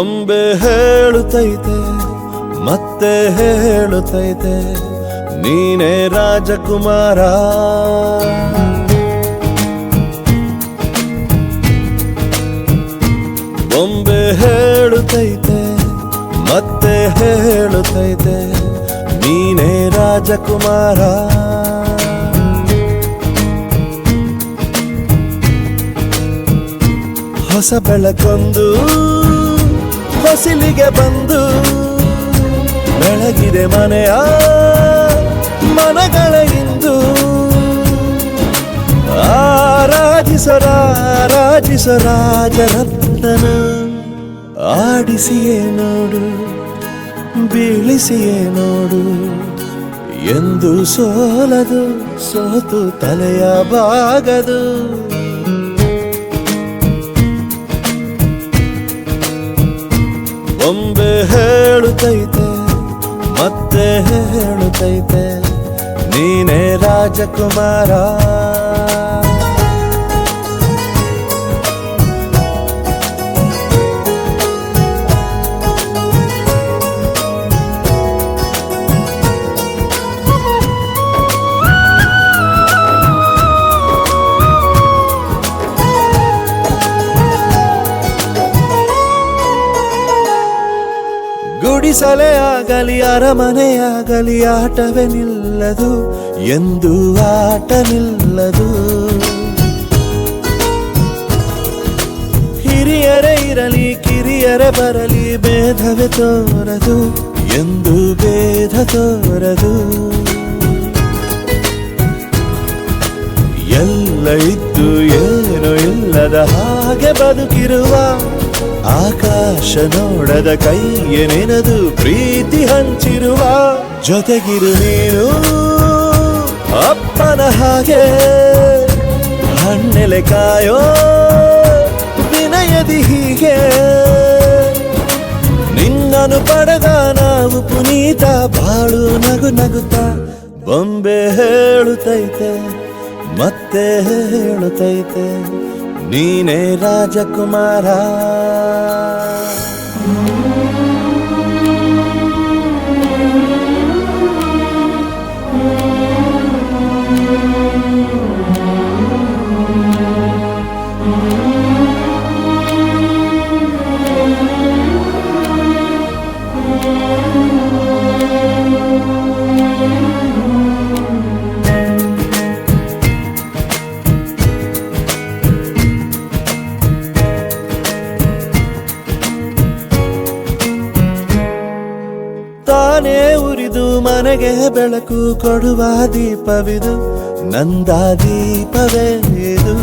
ಬೊಂಬೆ ಹೇಳುತ್ತೈತೆ ಮತ್ತೆ ಹೇಳುತ್ತೈತೆ ನೀನೇ ರಾಜಕುಮಾರ. ಬೊಂಬೆ ಹೇಳುತ್ತೈತೆ ಮತ್ತೆ ಹೇಳುತ್ತೈತೆ ನೀನೇ ರಾಜಕುಮಾರ. ಹೊಸ ಬೆಳಕೊಂದು ಹೊಸಿಲಿಗೆ ಬಂದು ಬೆಳಗಿದೆ ಮನೆಯ ಮನಗಳ ಇಂದು. ಆರಾಧಿಸೋ ರಾಜರತ್ನನ ಆಡಿಸಿಯೇ ನೋಡು ಬೀಳಿಸಿಯೇ ನೋಡು ಎಂದು ಸೋಲದು ಸೋತು ತಲೆಯ ಬಾಗದು. ಬೊಂಬೆ ಹೇಳುತ್ತೈತೆ ಮತ್ತೆ ಹೇಳುತ್ತೈತೆ ನೀನೇ ರಾಜಕುಮಾರ. ಗುಡಿಸಲೇ ಆಗಲಿ ಅರಮನೆಯಾಗಲಿ ಆಟವೇ ನಿಲ್ಲದು ಎಂದು ಆಟ ನಿಲ್ಲದು. ಹಿರಿಯರೇ ಇರಲಿ ಕಿರಿಯರೇ ಬರಲಿ ಭೇದವೇ ತೋರದು ಎಂದು ಭೇದ ತೋರದು. ಎಲ್ಲ ಇದ್ದು ಏನು ಇಲ್ಲದ ಹಾಗೆ ಬದುಕಿರುವ ಆಕಾಶ ನೋಡದ ಕೈಯೇ ನೆನೆದು ಪ್ರೀತಿ ಹಂಚಿರುವ. ಜೊತೆಗಿರು ನೀನು ಅಪ್ಪನ ಹಾಗೆ ಹಣ್ಣೆಲೆ ಕಾಯೋ ವಿನಯದಿ ಹೀಗೆ. ನಿನ್ನನ್ನು ಪಡೆದ ನಾವು ಪುನೀತ ಬಾಳು ನಗು ನಗುತ್ತಾ. ಬೊಂಬೆ ಹೇಳುತ್ತೈತೆ ಮತ್ತೆ ಹೇಳುತ್ತೈತೆ ನೀನೇ ರಾಜಕುಮಾರ. ತಾನೇ ಉರಿದು ಮನೆಗೆ ಬೆಳಕು ಕೊಡುವ ದೀಪವಿದು ನಂದ ದೀಪವೇ ಇದು.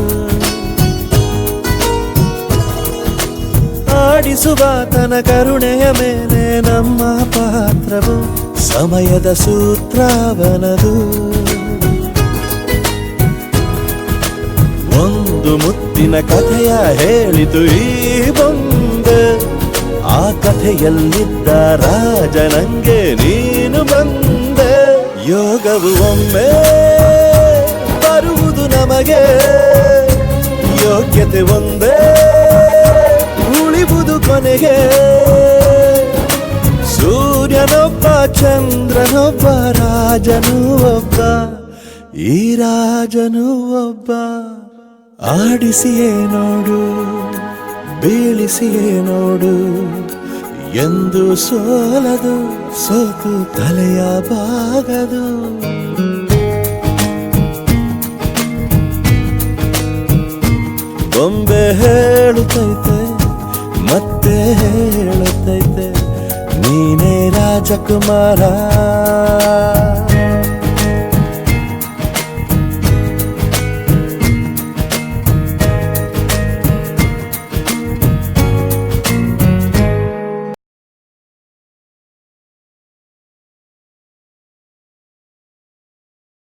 ಆಡಿಸುವ ತನ ಕರುಣೆಯ ಮೇಲೆ ನಮ್ಮ ಪಾತ್ರವು ಸಮಯದ ಸೂತ್ರವನದು. ಒಂದು ಮುತ್ತಿನ ಕಥೆಯ ಹೇಳಿತು ಈ ಬೊಂಬೆ. ಆ ಕಥೆಯಲ್ಲಿದ್ದ ರಾಜ ನಂಗೆ ನೀನು ಬಂದೆ. ಯೋಗವು ಒಮ್ಮೆ ಬರುವುದು ನಮಗೆ ಯೋಗ್ಯತೆ ಒಂದೇ ಉಳಿವುದು ಕೊನೆಗೆ. ಸೂರ್ಯನೊಬ್ಬ ಚಂದ್ರನೊಬ್ಬ ರಾಜನೂ ಒಬ್ಬ ಈ ರಾಜನೂ ಒಬ್ಬ. ಆಡಿಸಿಯೇ ನೋಡು ಬೀಳಿಸಿಯೇ ನೋಡು ಎಂದು ಸೋಲದು ಸೋತು ತಲೆಯ ಬಾಗದು. ಬೊಂಬೆ ಹೇಳುತ್ತೈತೆ ಮತ್ತೆ ಹೇಳುತ್ತೈತೆ ನೀನೇ ರಾಜಕುಮಾರ.